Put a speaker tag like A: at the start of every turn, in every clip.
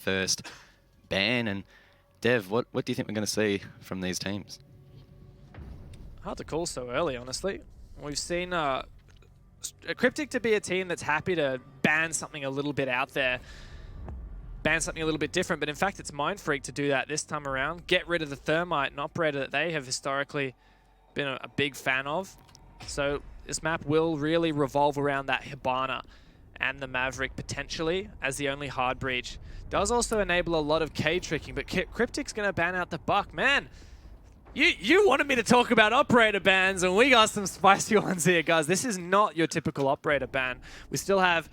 A: first ban. And Dev, what do you think we're going to see from these teams?
B: Hard to call so early, honestly. We've seen CryptiK to be a team that's happy to ban something a little bit out there, ban something a little bit different, but in fact it's Mindfreak to do that this time around. Get rid of the Thermite, an operator that they have historically been a big fan of. So this map will really revolve around that Hibana and the Maverick potentially as the only hard breach. Does also enable a lot of K tricking, but CryptiK's going to ban out the Buck. Man, you wanted me to talk about operator bans, and we got some spicy ones here, guys. This is not your typical operator ban. We still have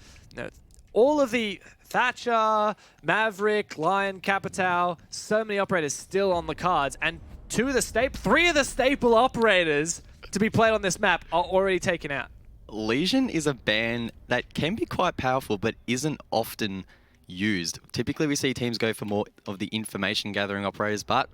B: all of the Thatcher, Maverick, Lion, Capitao, so many operators still on the cards, and three of the staple operators to be played on this map are already taken out.
A: Legion is a ban that can be quite powerful, but isn't often used. Typically, we see teams go for more of the information gathering operators, but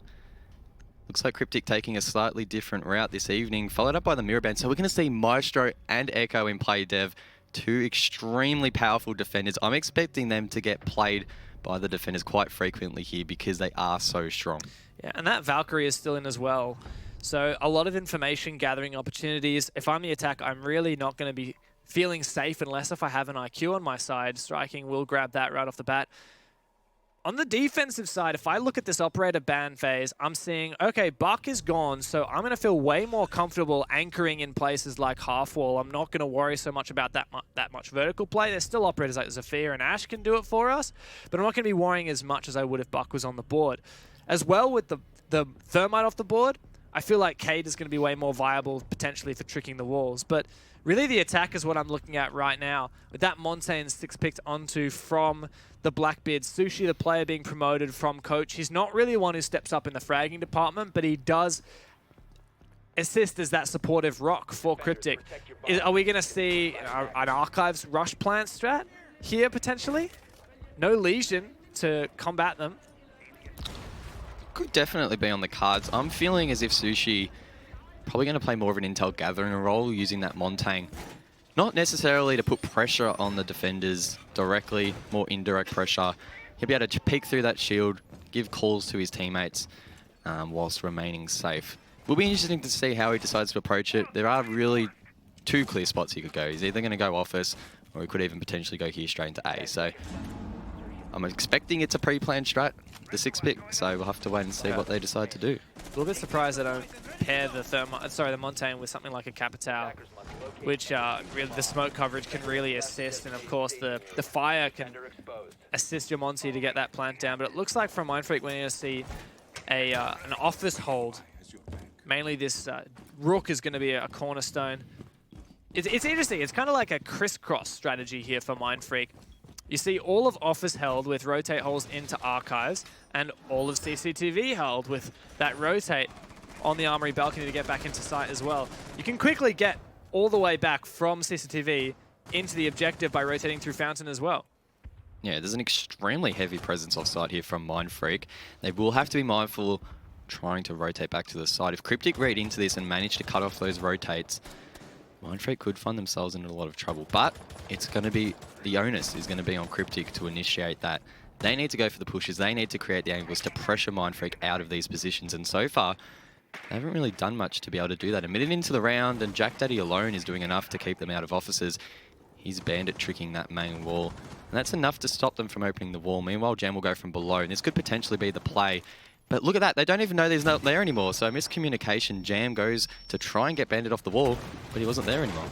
A: looks like CryptiK taking a slightly different route this evening, followed up by the mirror ban. So we're going to see Maestro and Echo in play, Dev. Two extremely powerful defenders. I'm expecting them to get played by the defenders quite frequently here because they are so strong.
B: Yeah, and that Valkyrie is still in as well. So a lot of information gathering opportunities. If I'm the attack, I'm really not going to be feeling safe unless if I have an IQ on my side. Striking will grab that right off the bat. On the defensive side, if I look at this operator ban phase, I'm seeing, okay, Buck is gone, so I'm going to feel way more comfortable anchoring in places like half wall. I'm not going to worry so much about that much vertical play. There's still operators like Zafir and Ash can do it for us, but I'm not going to be worrying as much as I would if Buck was on the board. As well with the Thermite off the board, I feel like Cade is going to be way more viable potentially for tricking the walls. But really the attack is what I'm looking at right now. With that Montaigne 6 picked onto from the Blackbeard. Sushi, the player being promoted from coach. He's not really one who steps up in the fragging department, but he does assist as that supportive rock for CryptiK. Are we going to see an Archives rush plant strat here potentially? No Legion to combat them.
A: Could definitely be on the cards. I'm feeling as if Sushi probably going to play more of an intel gathering role using that Montaigne. Not necessarily to put pressure on the defenders directly, more indirect pressure. He'll be able to peek through that shield, give calls to his teammates whilst remaining safe. Will be interesting to see how he decides to approach it. There are really two clear spots he could go. He's either going to go office or he could even potentially go here straight into A. So I'm expecting it's a pre-planned strat, the 6 pick, so we'll have to wait and see what they decide to do.
B: A little bit surprised they don't pair the Montaigne with something like a Capitao, which really the smoke coverage can really assist, and of course the fire can assist your Monty to get that plant down. But it looks like from Mindfreak we're going to see an office hold. Mainly this Rook is going to be a cornerstone. It's interesting. It's kind of like a crisscross strategy here for Mindfreak. You see all of Office held with rotate holes into Archives, and all of CCTV held with that rotate on the Armory balcony to get back into sight as well. You can quickly get all the way back from CCTV into the objective by rotating through Fountain as well.
A: Yeah, there's an extremely heavy presence offside here from Mindfreak. They will have to be mindful trying to rotate back to the side. If CryptiK read into this and manage to cut off those rotates, Mindfreak could find themselves in a lot of trouble, but it's going to be, the onus is going to be on CryptiK to initiate that. They need to go for the pushes, they need to create the angles to pressure Mindfreak out of these positions, and so far, they haven't really done much to be able to do that. A minute into the round, and Jack Daddy alone is doing enough to keep them out of offices. He's bandit tricking that main wall, and that's enough to stop them from opening the wall. Meanwhile, Jam will go from below, and this could potentially be the play. But look at that, they don't even know he's not there anymore, so miscommunication. Jam goes to try and get bandit off the wall, but he wasn't there anymore.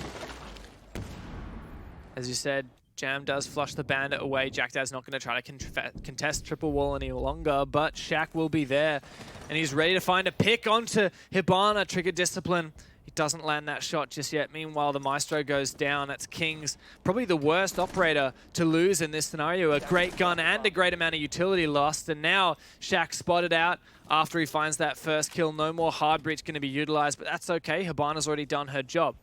B: As you said, Jam does flush the bandit away. Jack Dad's not going to try to contest triple wall any longer, but Shaq will be there, and he's ready to find a pick onto Hibana. Trigger discipline. He doesn't land that shot just yet. Meanwhile, the Maestro goes down. That's King's probably the worst operator to lose in this scenario. A great gun and a great amount of utility lost. And now Shaq spotted out after he finds that first kill. No more hard breach going to be utilized, but that's okay. Hibana's already done her job.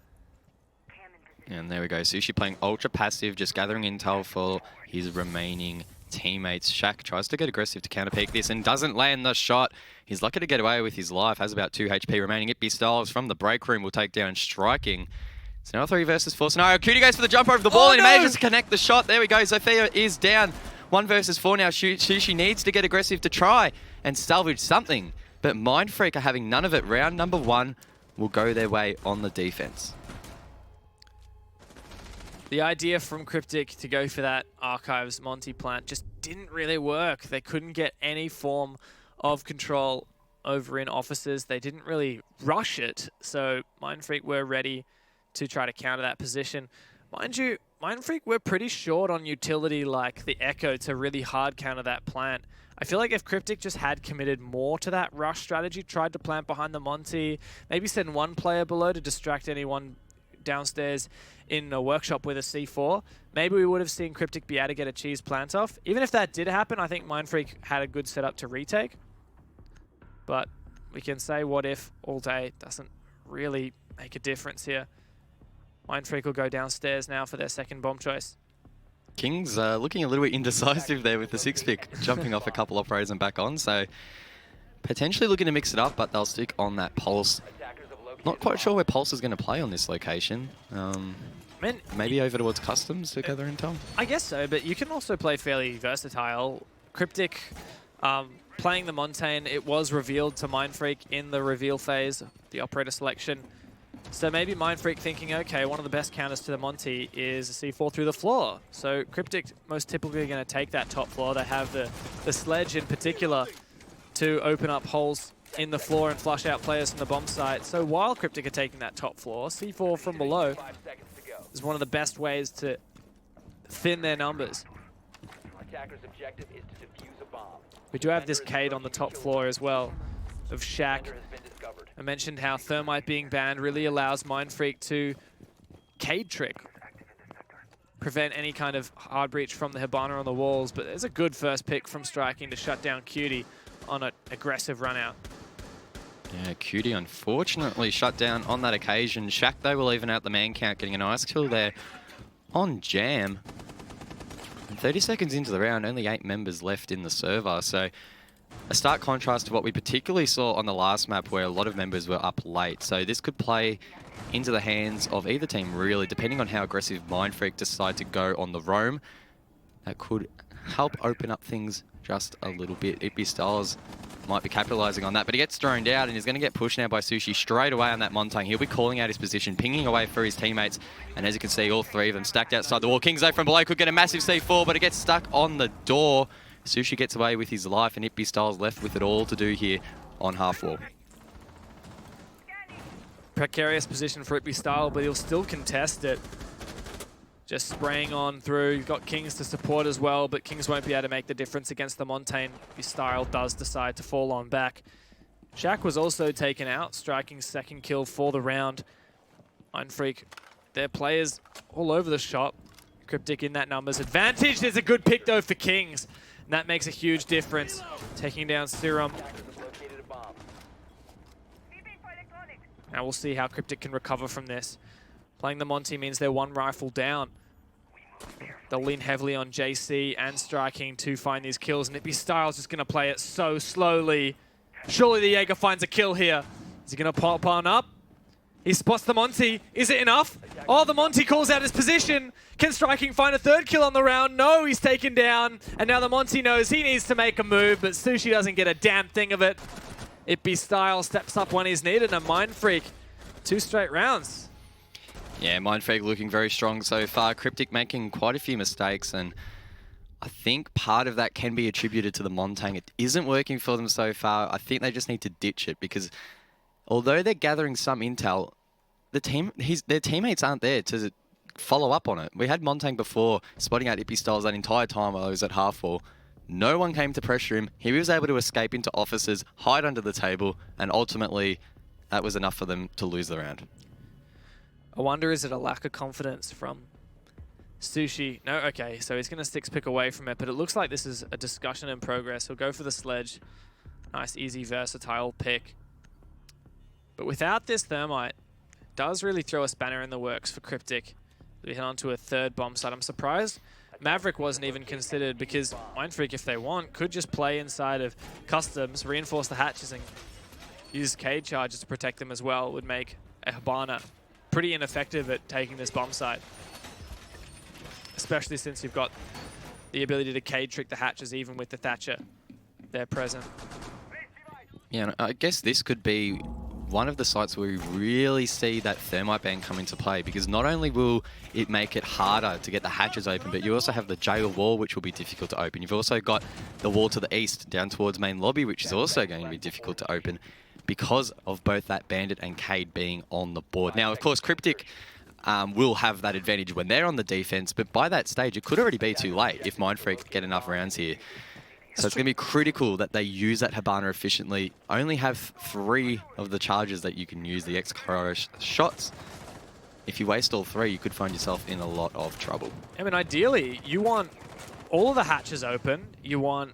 A: And there we go. Sushi playing ultra passive, just gathering intel for his remaining teammates. Shaq tries to get aggressive to counterpeak this and doesn't land the shot. He's lucky to get away with his life, has about 2 HP remaining. Itby Styles from the break room will take down Striking. It's now a 3 versus 4 scenario. Cutie goes for the jump over the wall and he manages to connect the shot. There we go. Zofia is down. 1 versus 4 now. Sushi needs to get aggressive to try and salvage something. But Mindfreak are having none of it. Round number 1 will go their way on the defense.
B: The idea from CryptiK to go for that Archives Monty plant just didn't really work. They couldn't get any form of control over in offices. They didn't really rush it, so Mindfreak were ready to try to counter that position. Mind you, Mindfreak were pretty short on utility like the Echo to really hard counter that plant. I feel like if CryptiK just had committed more to that rush strategy, tried to plant behind the Monty, maybe send one player below to distract anyone downstairs in a workshop with a C4, maybe we would have seen CryptiK be able to get a cheese plant off. Even if that did happen, I think Mindfreak had a good setup to retake. But we can say what if all day, doesn't really make a difference here. Mindfreak will go downstairs now for their second bomb choice.
A: Kings looking a little bit indecisive there with the 6 pick, jumping off a couple operators and back on. So potentially looking to mix it up, but they'll stick on that Pulse. Not quite sure where Pulse is going to play on this location. Maybe over towards Customs to gather intel?
B: I guess so, but you can also play fairly versatile. CryptiK playing the Montaigne, it was revealed to Mindfreak in the reveal phase, the operator selection. So maybe Mindfreak thinking, okay, one of the best counters to the Monty is a C4 through the floor. So CryptiK most typically going to take that top floor. They have the sledge in particular to open up holes in the floor and flush out players from the bomb site. So while CryptiK are taking that top floor, C4 from below is one of the best ways to thin their numbers. We do have this Cade on the top floor as well of Shaq. I mentioned how Thermite being banned really allows Mindfreak to Cade trick, prevent any kind of hard breach from the Hibana on the walls, but there's a good first pick from Striking to shut down Cutie on an aggressive run out.
A: Yeah, Cutie unfortunately shut down on that occasion. Shaq, though, will even out the man count, getting a nice kill there on Jam. And 30 seconds into the round, only 8 members left in the server, so a stark contrast to what we particularly saw on the last map where a lot of members were up late. So this could play into the hands of either team, really, depending on how aggressive Mindfreak decide to go on the roam. That could help open up things just a little bit. Ippy Styles might be capitalizing on that, but he gets droned out and he's going to get pushed now by Sushi straight away on that Montang. He'll be calling out his position, pinging away for his teammates, and as you can see, all 3 of them stacked outside the wall. Kingzo from below could get a massive C4, but it gets stuck on the door. Sushi gets away with his life, and Ippy Styles left with it all to do here on half wall.
B: Precarious position for Ippy Style, but he'll still contest it. Just spraying on through. You've got Kings to support as well, but Kings won't be able to make the difference against the Montaigne. Ippy Style does decide to fall on back. Shaq was also taken out, Striking second kill for the round. Mindfreak, their players all over the shop. CryptiK in that numbers advantage. There's a good pick though for Kings. And that makes a huge difference, taking down Serum. Now we'll see how CryptiK can recover from this. Playing the Monty means they're 1 rifle down. They'll lean heavily on JC and Striking to find these kills, and Ippy Styles just going to play it so slowly. Surely the Jaeger finds a kill here. Is he going to pop on up? He spots the Monty. Is it enough? Oh, the Monty calls out his position. Can Striking find a 3rd kill on the round? No, he's taken down. And now the Monty knows he needs to make a move, but Sushi doesn't get a damn thing of it. Ippy Style steps up when he's needed, and Mindfreak, 2 straight rounds.
A: Yeah, Mindfreak looking very strong so far. CryptiK making quite a few mistakes, and I think part of that can be attributed to the Montang. It isn't working for them so far. I think they just need to ditch it, because although they're gathering some intel, their teammates aren't there to follow up on it. We had Montang before spotting out Ippy Styles that entire time while I was at half wall. No one came to pressure him. He was able to escape into offices, hide under the table, and ultimately that was enough for them to lose the round.
B: I wonder, is it a lack of confidence from Sushi? No, okay, so he's going to 6-pick away from it, but it looks like this is a discussion in progress. He'll go for the sledge. Nice, easy, versatile pick. But without this Thermite, it does really throw a spanner in the works for CryptiK. We head on to a 3rd bomb site. I'm surprised Maverick wasn't even considered, because Mindfreak, if they want, could just play inside of Customs, reinforce the hatches, and use Cade charges to protect them as well. It would make a Hibana pretty ineffective at taking this bomb site. Especially since you've got the ability to Cade trick the hatches even with the Thatcher there present.
A: Yeah, and I guess this could be one of the sites where we really see that thermite ban come into play, because not only will it make it harder to get the hatches open, but you also have the jail wall, which will be difficult to open. You've also got the wall to the east down towards main lobby, which is also going to be difficult to open because of both that Bandit and Cade being on the board. Now, of course, CryptiK will have that advantage when they're on the defense, but by that stage, it could already be too late if Mindfreak get enough rounds here. So it's going to be critical that they use that Hibana efficiently. Only have 3 of the charges that you can use, the X-Cryo shots. If you waste all 3, you could find yourself in a lot of trouble.
B: I mean, ideally, you want all of the hatches open, you want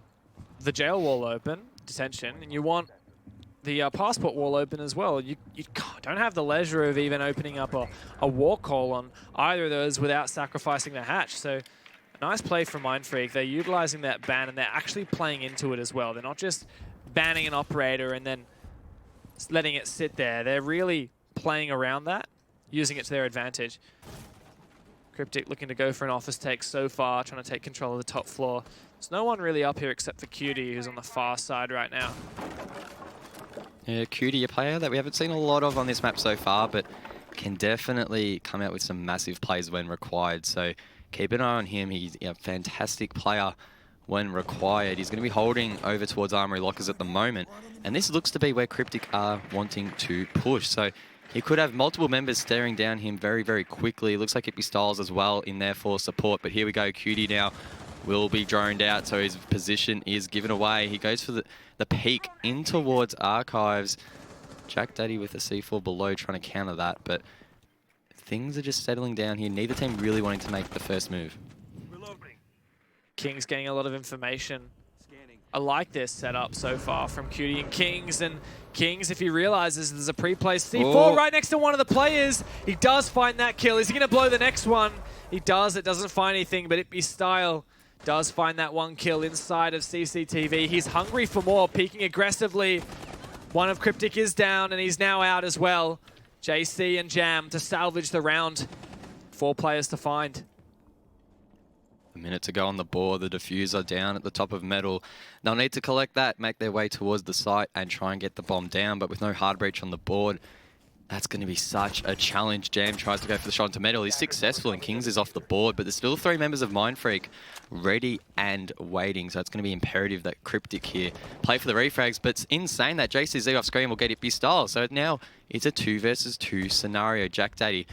B: the jail wall open, detention, and you want the passport wall open as well. You don't have the leisure of even opening up a walk hole on either of those without sacrificing the hatch. So nice play from Mindfreak. They're utilizing that ban and they're actually playing into it as well. They're not just banning an operator and then letting it sit there. They're really playing around that, using it to their advantage. CryptiK looking to go for an office take so far, trying to take control of the top floor. There's no one really up here except for Cutie, who's on the far side right now.
A: Yeah, Cutie, a player that we haven't seen a lot of on this map so far, but can definitely come out with some massive plays when required. So keep an eye on him. He's a fantastic player when required. He's going to be holding over towards Armory Lockers at the moment. And this looks to be where CryptiK are wanting to push. So he could have multiple members staring down him very, very quickly. It looks like it'd be Styles as well in there for support. But here we go. Cutie now will be droned out. So his position is given away. He goes for the peek in towards Archives. Jack Daddy with the C4 below trying to counter that. But things are just settling down here. Neither team really wanting to make the first move.
B: King's getting a lot of information. I like this setup so far from Cutie and Kings. And Kings, if he realizes there's a pre-placed C4 right next to one of the players, he does find that kill. Is he going to blow the next one? He does. It doesn't find anything, but It'd Style does find that one kill inside of CCTV. He's hungry for more, peeking aggressively. One of CryptiK is down, and he's now out as well. JC and Jam to salvage the round. 4 players to find.
A: A minute to go on the board. The diffuser down at the top of metal. They'll need to collect that, make their way towards the site and try and get the bomb down. But with no hard breach on the board, that's going to be such a challenge. Jam tries to go for the shot into metal. He's successful and Kings is off the board. But there's still 3 members of Mindfreak ready and waiting. So it's going to be imperative that CryptiK here play for the refrags. But it's insane that JCZ off screen will get it style. So now it's a 2 versus 2 scenario. Jack Daddy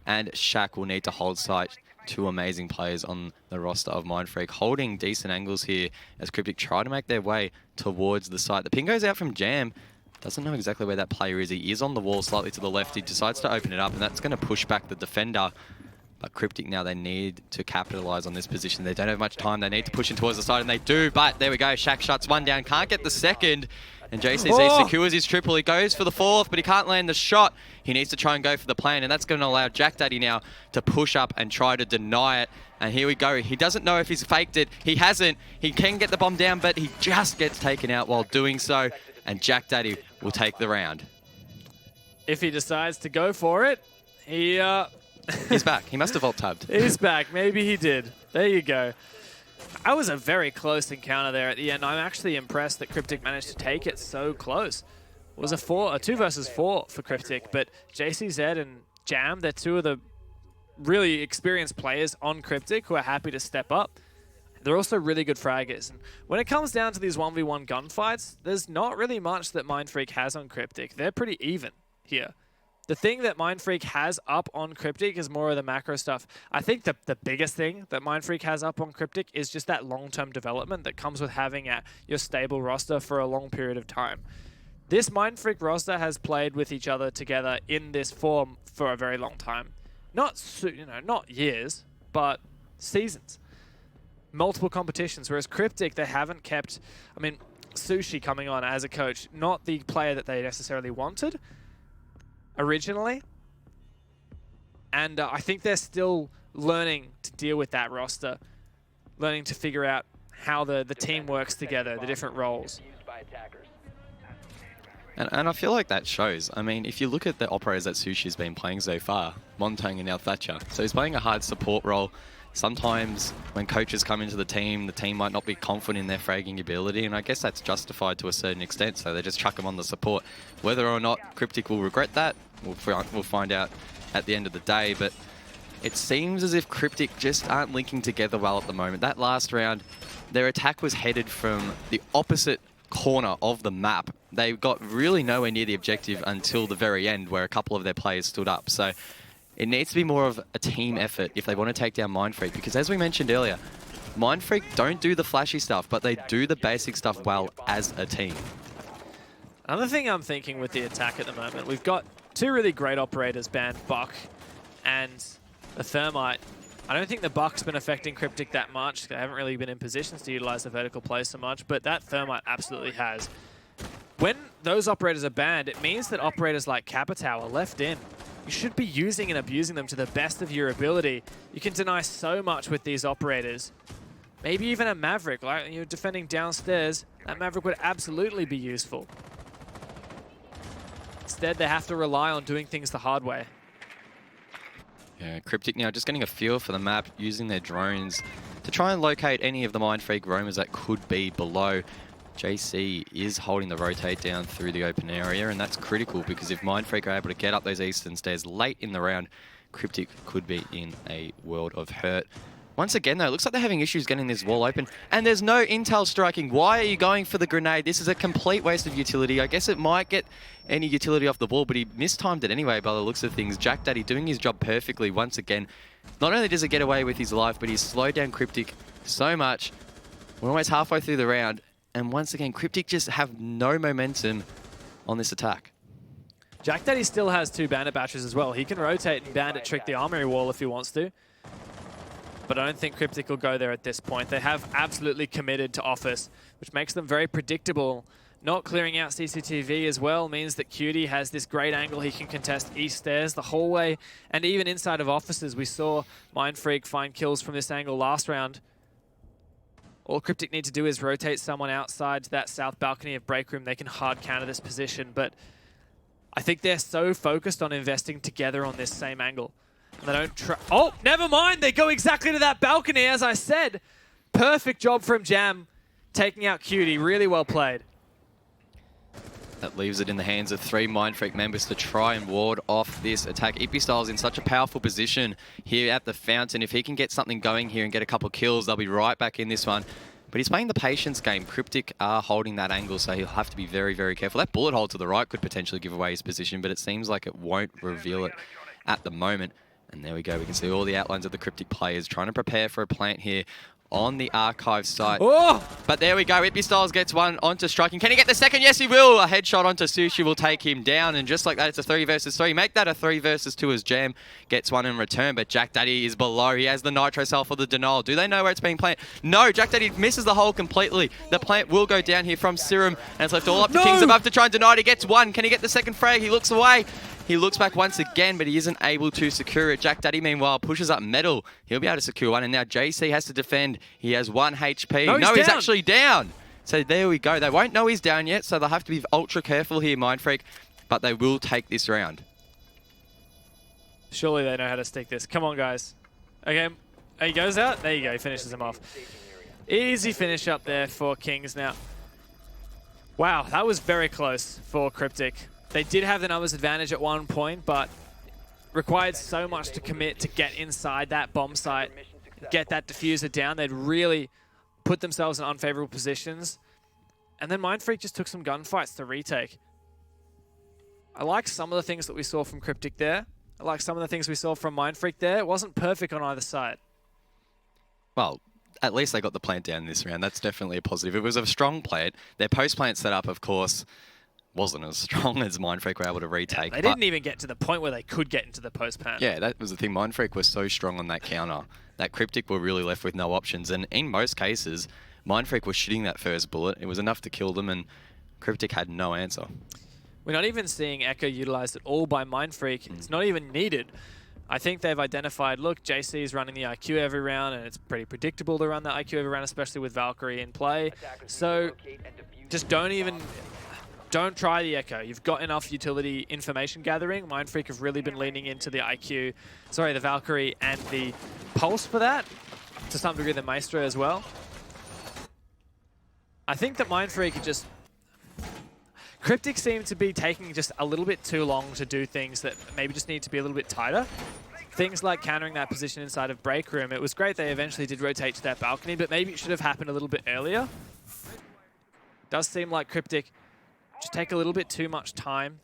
A: and Shaq will need to hold site. 2 amazing players on the roster of Mindfreak, holding decent angles here as CryptiK try to make their way towards the site. The ping goes out from Jam. Doesn't know exactly where that player is. He is on the wall slightly to the left. He decides to open it up, and that's going to push back the defender. But CryptiK now, they need to capitalize on this position. They don't have much time. They need to push in towards the side, and they do. But there we go. Shaq shuts one down. Can't get the second. And JCZ secures his triple. He goes for the 4th, but he can't land the shot. He needs to try and go for the plan, and that's going to allow Jack Daddy now to push up and try to deny it. And here we go. He doesn't know if he's faked it. He hasn't. He can get the bomb down, but he just gets taken out while doing so. And Jack Daddy will take the round.
B: If he decides to go for it,
A: he's back. He must have alt-tabbed.
B: He's back. Maybe he did. There you go. That was a very close encounter there at the end. I'm actually impressed that CryptiK managed to take it so close. It was a 2 versus 4 for CryptiK, but JCZ and Jam, they're 2 of the really experienced players on CryptiK who are happy to step up. They're also really good fraggers. And when it comes down to these 1v1 gunfights, there's not really much that Mindfreak has on CryptiK. They're pretty even here. The thing that Mindfreak has up on CryptiK is more of the macro stuff. I think the biggest thing that Mindfreak has up on CryptiK is just that long-term development that comes with having your stable roster for a long period of time. This Mindfreak roster has played with each other together in this form for a very long time. Not years, but seasons. Multiple competitions, whereas CryptiK, they haven't kept... I mean, Sushi coming on as a coach, not the player that they necessarily wanted originally. And I think they're still learning to deal with that roster, learning to figure out how the team works together, the different roles.
A: And I feel like that shows. I mean, if you look at the operators that Sushi's been playing so far, Montang and now Thatcher. So he's playing a hard support role. sometimes when coaches come into the team might not be confident in their fragging ability, and I guess that's justified to a certain extent, so they just chuck them on the support. Whether or not CryptiK will regret that, we'll find out at the end of the day, but it seems as if CryptiK just aren't linking together well at the moment. That last round, their attack was headed from the opposite corner of the map. They got really nowhere near the objective until the very end, where a couple of their players stood up. So it needs to be more of a team effort if they want to take down Mindfreak, because as we mentioned earlier, Mindfreak don't do the flashy stuff, but they do the basic stuff well as a team.
B: Another thing I'm thinking with the attack at the moment, we've got two really great operators banned, Buck and the Thermite. I don't think the Buck's been affecting CryptiK that much. They haven't really been in positions to utilize the vertical play so much, but that Thermite absolutely has. When those operators are banned, it means that operators like Capitao are left in. You should be using and abusing them to the best of your ability. You can deny so much with these operators. Maybe even a Maverick, like you're defending downstairs, that Maverick would absolutely be useful. Instead, they have to rely on doing things the hard way.
A: Yeah, CryptiK now just getting a feel for the map, using their drones to try and locate any of the Mindfreak roamers that could be below. JC is holding the rotate down through the open area, and that's critical because if Mindfreak are able to get up those eastern stairs late in the round, CryptiK could be in a world of hurt. Once again, though, it looks like they're having issues getting this wall open, and there's no intel striking. Why are you going for the grenade? This is a complete waste of utility. I guess it might get any utility off the ball, but he mistimed it anyway by the looks of things. Jack Daddy doing his job perfectly once again. Not only does he get away with his life, but he's slowed down CryptiK so much. We're almost halfway through the round, and once again, CryptiK just have no momentum on this attack.
B: Jack Daddy still has 2 bandit batteries as well. He can rotate and bandit trick the armory wall if he wants to. But I don't think CryptiK will go there at this point. They have absolutely committed to Office, which makes them very predictable. Not clearing out CCTV as well means that Cutie has this great angle. He can contest east stairs, the hallway, and even inside of offices. We saw Mindfreak find kills from this angle last round. All CryptiK need to do is rotate someone outside that south balcony of break room. They can hard counter this position, but I think they're so focused on investing together on this same angle. And they don't try. Oh, never mind. They go exactly to that balcony, as I said. Perfect job from Jam, taking out Cutie. Really well played.
A: That leaves it in the hands of 3 Mindfreak members to try and ward off this attack. Ippystyle's in such a powerful position here at the fountain. If he can get something going here and get a couple kills, they'll be right back in this one. But he's playing the patience game. CryptiK are holding that angle, so he'll have to be very, very careful. That bullet hole to the right could potentially give away his position, but it seems like it won't reveal it at the moment. And there we go. We can see all the outlines of the CryptiK players trying to prepare for a plant here on the archive site.
B: Oh!
A: But there we go. Ippystyles gets one onto striking. Can he get the second? Yes, he will. A headshot onto Sushi will take him down. And just like that, it's a 3 versus 3. Make that a 3 versus 2 as Jam gets one in return. But Jack Daddy is below. He has the Nitro cell for the denial. Do they know where it's being planted? No, Jack Daddy misses the hole completely. The plant will go down here from Serum. And it's left all up to Kings above to try and deny it. He gets one. Can he get the second frag? He looks away. He looks back once again, but he isn't able to secure it. Jack Daddy, meanwhile, pushes up Metal. He'll be able to secure one, and now JC has to defend. He has 1 HP. No, he's actually down. So there we go. They won't know he's down yet, so they'll have to be ultra careful here, Mindfreak, but they will take this round.
B: Surely they know how to stick this. Come on, guys. Okay, he goes out. There you go. He finishes him off. Easy finish up there for Kings now. Wow, that was very close for CryptiK. They did have the numbers advantage at one point, but required so much to commit to get inside that bomb site, get that diffuser down. They'd really put themselves in unfavorable positions. And then Mindfreak just took some gunfights to retake. I like some of the things that we saw from CryptiK there. I like some of the things we saw from Mindfreak there. It wasn't perfect on either side.
A: Well, at least they got the plant down this round. That's definitely a positive. It was a strong plant. Their post-plant setup, of course, wasn't as strong as Mindfreak were able to retake.
B: They didn't even get to the point where they could get into the post-plant.
A: Yeah, that was the thing. Mindfreak was so strong on that counter that CryptiK were really left with no options. And in most cases, Mindfreak was shooting that first bullet. It was enough to kill them, and CryptiK had no answer.
B: We're not even seeing Echo utilized at all by Mindfreak. It's not even needed. I think they've identified, look, JC is running the IQ every round, and it's pretty predictable to run the IQ every round, especially with Valkyrie in play. So just don't even... don't try the Echo. You've got enough utility information gathering. Mindfreak have really been leaning into the IQ, sorry, the Valkyrie and the Pulse for that. To some degree, the Maestro as well. I think that Mindfreak are just... CryptiK seem to be taking just a little bit too long to do things that maybe just need to be a little bit tighter. Things like countering that position inside of Break Room. It was great they eventually did rotate to that balcony, but maybe it should have happened a little bit earlier. Does seem like CryptiK just take a little bit too much time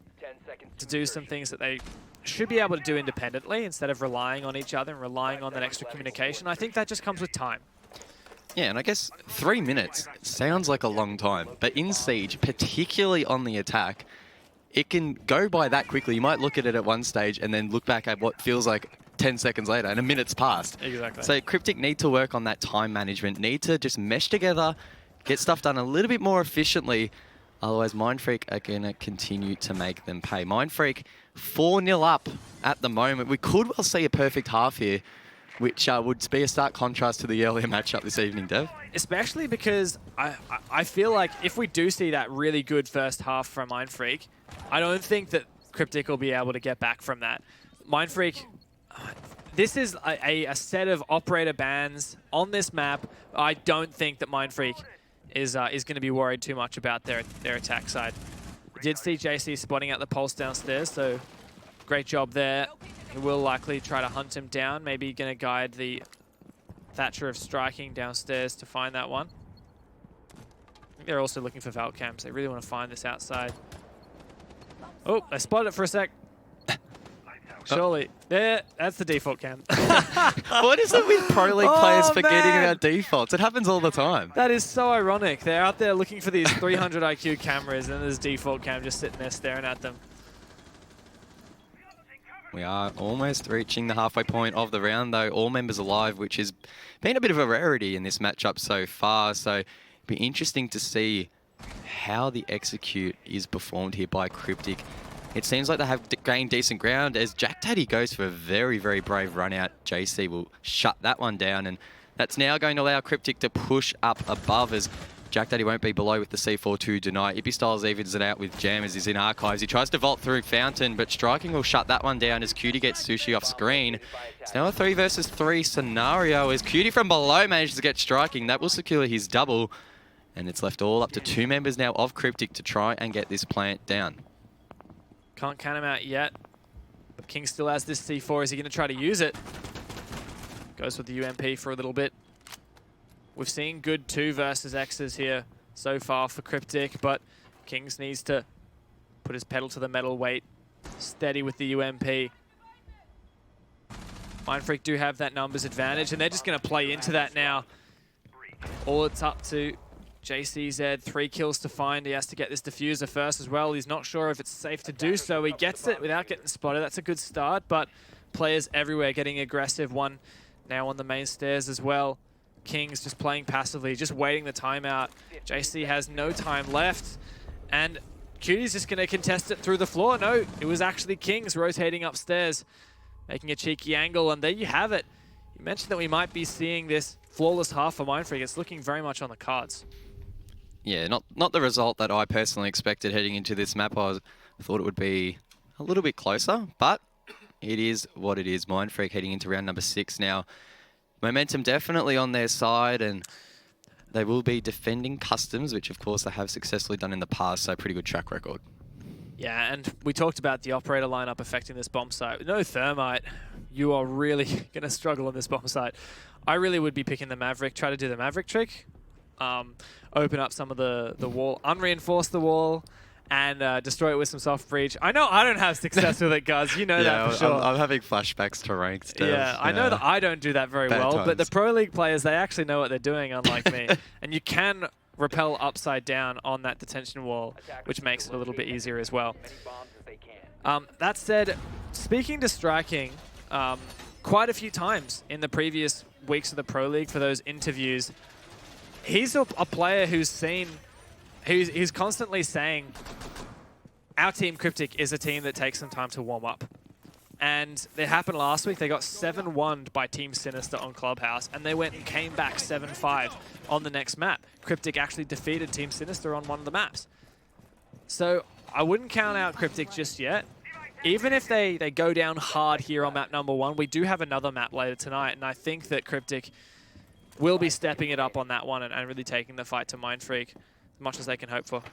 B: to do some things that they should be able to do independently instead of relying on each other and relying on that extra communication. I think that just comes with time.
A: Yeah, and I guess 3 minutes sounds like a long time, but in Siege, particularly on the attack, it can go by that quickly. You might look at it at one stage and then look back at what feels like 10 seconds later and a minute's passed.
B: Exactly.
A: So CryptiK need to work on that time management, need to just mesh together, get stuff done a little bit more efficiently. Otherwise, Mindfreak are going to continue to make them pay. Mindfreak 4-0 up at the moment. We could well see a perfect half here, which would be a stark contrast to the earlier matchup this evening, Dev.
B: Especially because I feel like if we do see that really good first half from Mindfreak, I don't think that CryptiK will be able to get back from that. Mindfreak, this is a set of operator bans on this map. I don't think that Mindfreak is going to be worried too much about their attack side. We did see JC spotting out the Pulse downstairs, so great job there. He will likely try to hunt him down. Maybe going to guide the Thatcher of striking downstairs to find that one. I think they're also looking for Valk cams. They really want to find this outside. Oh, I spotted it for a sec. Surely. There, that's the default cam.
A: What is it with Pro League players forgetting about defaults? It happens all the time.
B: That is so ironic. They're out there looking for these 300 IQ cameras and there's default cam just sitting there staring at them.
A: We are almost reaching the halfway point of the round, though. All members alive, which has been a bit of a rarity in this matchup so far. So it'll be interesting to see how the execute is performed here by CryptiK. It seems like they have gained decent ground as Jack Daddy goes for a very, very brave run out. JC will shut that one down, and that's now going to allow CryptiK to push up above as Jack Daddy won't be below with the C4 to deny. Ippy Styles evens it out with Jam as he's in Archives. He tries to vault through Fountain, but Striking will shut that one down as Cutie gets Sushi off screen. It's now a 3 versus 3 scenario as Cutie from below manages to get Striking. That will secure his double, and it's left all up to 2 members now of CryptiK to try and get this plant down.
B: Can't count him out yet, but King still has this C4. Is he going to try to use it? Goes with the UMP for a little bit. We've seen good 2 versus X's here so far for CryptiK, but Kings needs to put his pedal to the metal, wait steady with the UMP. Mindfreak do have that numbers advantage, and they're just going to play into that now. All it's up to JCZ, 3 kills to find. He has to get this diffuser first as well. He's not sure if it's safe to do so. He gets it without getting spotted. That's a good start, but players everywhere getting aggressive. One now on the main stairs as well. Kings just playing passively, just waiting the timeout. JC has no time left, and Cutie's just going to contest it through the floor. No, it was actually Kings rotating upstairs, making a cheeky angle, and there you have it. You mentioned that we might be seeing this flawless half for Mindfreak. It's looking very much on the cards.
A: Yeah, not the result that I personally expected heading into this map. I thought it would be a little bit closer, but it is what it is. Mindfreak heading into round number 6 now. Momentum definitely on their side, and they will be defending customs, which of course they have successfully done in the past, so pretty good track record.
B: Yeah, and we talked about the operator lineup affecting this bomb site. No Thermite, you are really going to struggle on this bomb site. I really would be picking the Maverick, try to do the Maverick trick. Open up some of the wall, unreinforce the wall, and destroy it with some soft breach. I know I don't have success with it, guys. You know that for sure.
A: I'm having flashbacks to ranked stuff.
B: Yeah, I know that I don't do that very well, but the Pro League players, they actually know what they're doing, unlike me. And you can rappel upside down on that detention wall, which makes it a little bit easier as well. That said, speaking to Striking, quite a few times in the previous weeks of the Pro League for those interviews, he's a player who's constantly saying, our team CryptiK is a team that takes some time to warm up. And it happened last week. They got 7-1'd by Team Sinister on Clubhouse, and they went and came back 7-5 on the next map. CryptiK actually defeated Team Sinister on one of the maps. So I wouldn't count out CryptiK just yet. Even if they go down hard here on map number 1, we do have another map later tonight, and I think that CryptiK will be stepping it up on that one and really taking the fight to Mindfreak as much as they can hope for.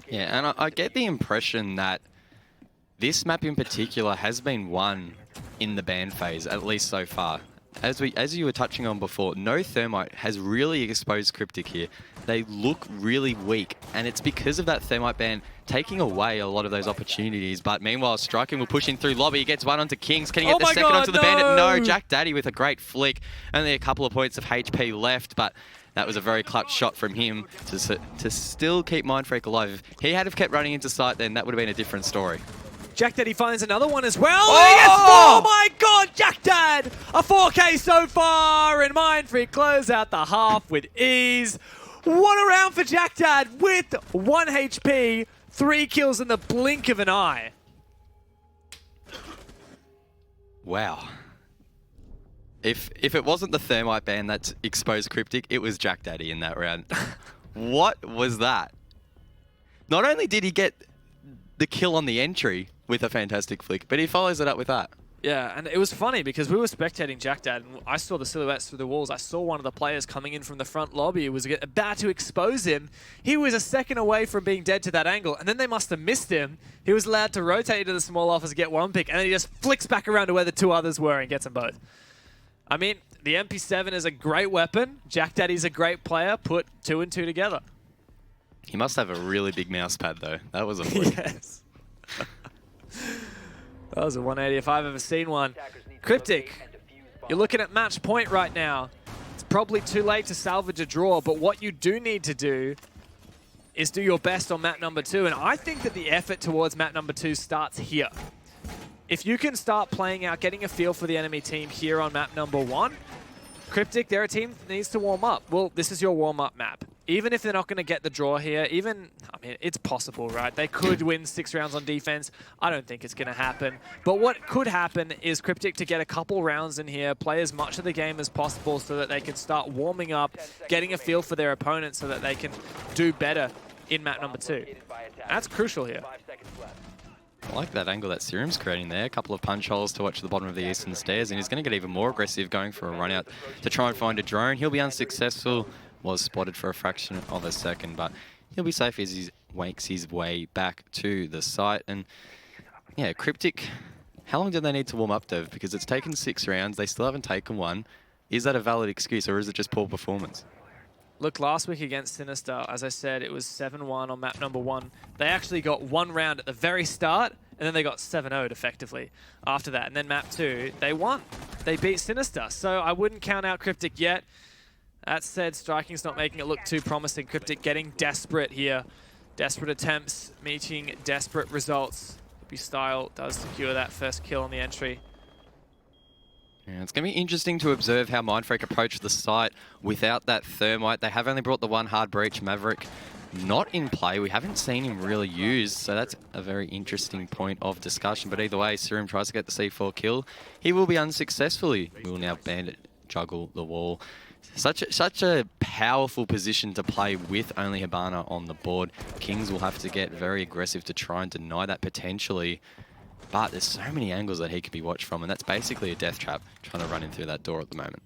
A: Yeah, and I get the impression that this map in particular has been won in the ban phase, at least so far. As you were touching on before, no Thermite has really exposed CryptiK here. They look really weak, and it's because of that Thermite ban taking away a lot of those opportunities. But meanwhile, Striking will push in through lobby. He gets one onto Kings. Can he get the second onto the Bandit? No, Jack Daddy with a great flick. Only a couple of points of HP left, but that was a very clutch shot from him to still keep Mindfreak alive. If he had have kept running into sight, then that would have been a different story.
B: Jack Daddy finds another one as well. Oh! And he gets 4! Oh my god, Jack Dad! A 4K so far, and Mindfreak close out the half with ease. What a round for Jack Dad with 1 HP, 3 kills in the blink of an eye.
A: Wow. If it wasn't the Thermite ban that exposed CryptiK, it was Jack Daddy in that round. What was that? Not only did he get the kill on the entry with a fantastic flick, but he follows it up with that.
B: Yeah, and it was funny because we were spectating Jack Dad, and I saw the silhouettes through the walls. I saw one of the players coming in from the front lobby who was about to expose him. He was a second away from being dead to that angle, and then they must have missed him. He was allowed to rotate to the small office, get one pick, and then he just flicks back around to where the 2 others were and gets them both. I mean, the MP7 is a great weapon. Jack Daddy's a great player. Put 2 and 2 together.
A: He must have a really big mouse pad, though. That was a flick.
B: Yes. That was a 180 if I've ever seen one. CryptiK, you're looking at match point right now. It's probably too late to salvage a draw, but what you do need to do is do your best on map number 2, and I think that the effort towards map number 2 starts here. If you can start playing out, getting a feel for the enemy team here on map number 1, CryptiK, they're a team that needs to warm up. Well, this is your warm-up map. Even if they're not going to get the draw here, I mean, it's possible, right? They could win 6 rounds on defense. I don't think it's going to happen. But what could happen is CryptiK to get a couple rounds in here, play as much of the game as possible so that they can start warming up, getting a feel for their opponents so that they can do better in map number 2. That's crucial here.
A: I like that angle that Serum's creating there. A couple of punch holes to watch the bottom of the eastern stairs, and he's going to get even more aggressive going for a run out to try and find a drone. He'll be unsuccessful. Was spotted for a fraction of a second, but he'll be safe as he wakes his way back to the site. And yeah, CryptiK, how long do they need to warm up, Dev? Because it's taken 6 rounds. They still haven't taken one. Is that a valid excuse, or is it just poor performance?
B: Look, last week against Sinister, as I said, it was 7-1 on map number 1. They actually got 1 round at the very start, and then they got 7-0'd effectively after that. And then map 2, they won. They beat Sinister. So I wouldn't count out CryptiK yet. That said, Striking's not making it look too promising. CryptiK getting desperate here. Desperate attempts, meeting desperate results. Style does secure that first kill on the entry.
A: Yeah, it's going to be interesting to observe how Mindfreak approach the site without that Thermite. They have only brought the 1 hard breach. Maverick not in play. We haven't seen him really used, so that's a very interesting point of discussion. But either way, Serum tries to get the C4 kill. He will be unsuccessfully. We will now Bandit juggle the wall. Such a powerful position to play with only Hibana on the board. Kings will have to get very aggressive to try and deny that potentially. But there's so many angles that he could be watched from, and that's basically a death trap trying to run in through that door at the moment.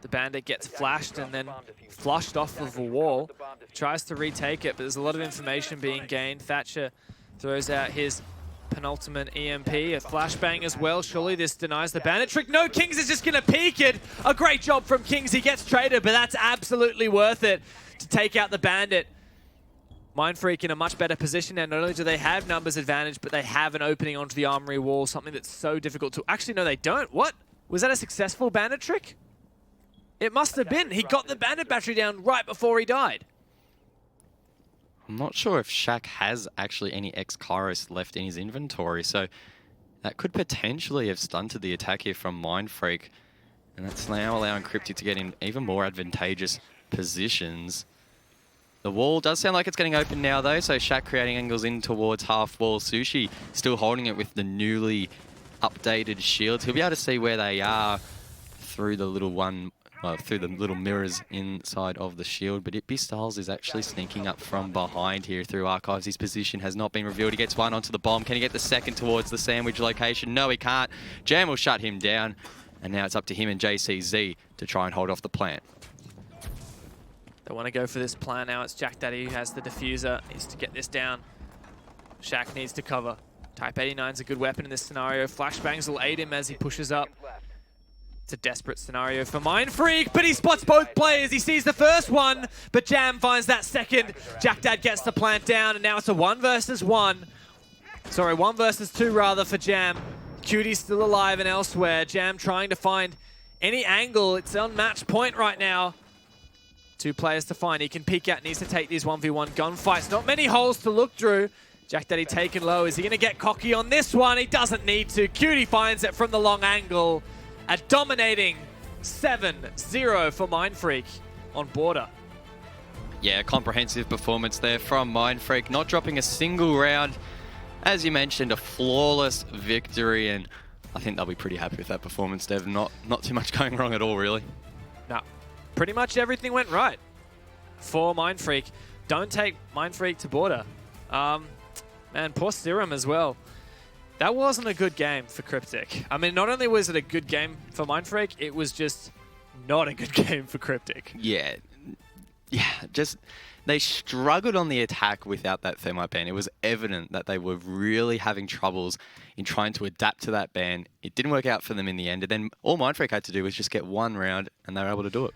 B: The Bandit gets flashed and then flushed off of a wall. Tries to retake it, but there's a lot of information being gained. Thatcher throws out his penultimate EMP, a flashbang as well. Surely this denies the Bandit trick. No, Kings is just going to peek it. A great job from Kings. He gets traded, but that's absolutely worth it to take out the Bandit. Mindfreak in a much better position now. Not only do they have numbers advantage, but they have an opening onto the armory wall, something that's so difficult to... Actually, no, they don't. What? Was that a successful Bandit trick? It must have been. He got the Bandit battery down right before he died.
A: I'm not sure if Shaq has actually any X-Kairos left in his inventory, so that could potentially have stunted the attack here from Mindfreak. And that's now allowing CryptiK to get in even more advantageous positions. The wall does sound like it's getting open now, though, so Shaq creating angles in towards half wall. Sushi still holding it with the newly updated shields. He'll be able to see where they are through the little well, through the little mirrors inside of the shield. But Styles is actually sneaking up from behind here through Archives. His position has not been revealed. He gets one onto the bomb. Can he get the second towards the sandwich location? No, he can't. Jam will shut him down. And now it's up to him and JCZ to try and hold off the plant.
B: They want to go for this plan now. It's Jack Daddy who has the diffuser. Needs to get this down. Shaq needs to cover. Type 89 is a good weapon in this scenario. Flashbangs will aid him as he pushes up. It's a desperate scenario for Mindfreak, but he spots both players. He sees the first one, but Jam finds that second. Jack Dad gets the plant down, and now it's a 1 versus 1. Sorry, 1 versus 2 rather for Jam. Cutie's still alive and elsewhere. Jam trying to find any angle. It's on match point right now. 2 players to find. He can peek out, needs to take these 1v1 gunfights. Not many holes to look through. Jack Daddy taken low. Is he going to get cocky on this one? He doesn't need to. Cutie finds it from the long angle. A dominating 7-0 for Mindfreak on border.
A: Yeah, comprehensive performance there from Mindfreak, not dropping a single round. As you mentioned, a flawless victory, and I think they'll be pretty happy with that performance, Dev. Not too much going wrong at all, really.
B: No, pretty much everything went right for Mindfreak. Don't take Mindfreak to border. Man, poor Serum as well. That wasn't a good game for CryptiK. I mean, not only was it a good game for Mindfreak, it was just not a good game for CryptiK.
A: Yeah, just they struggled on the attack without that thermite ban. It was evident that they were really having troubles in trying to adapt to that ban. It didn't work out for them in the end, and then all Mindfreak had to do was just get 1 round, and they were able to do it.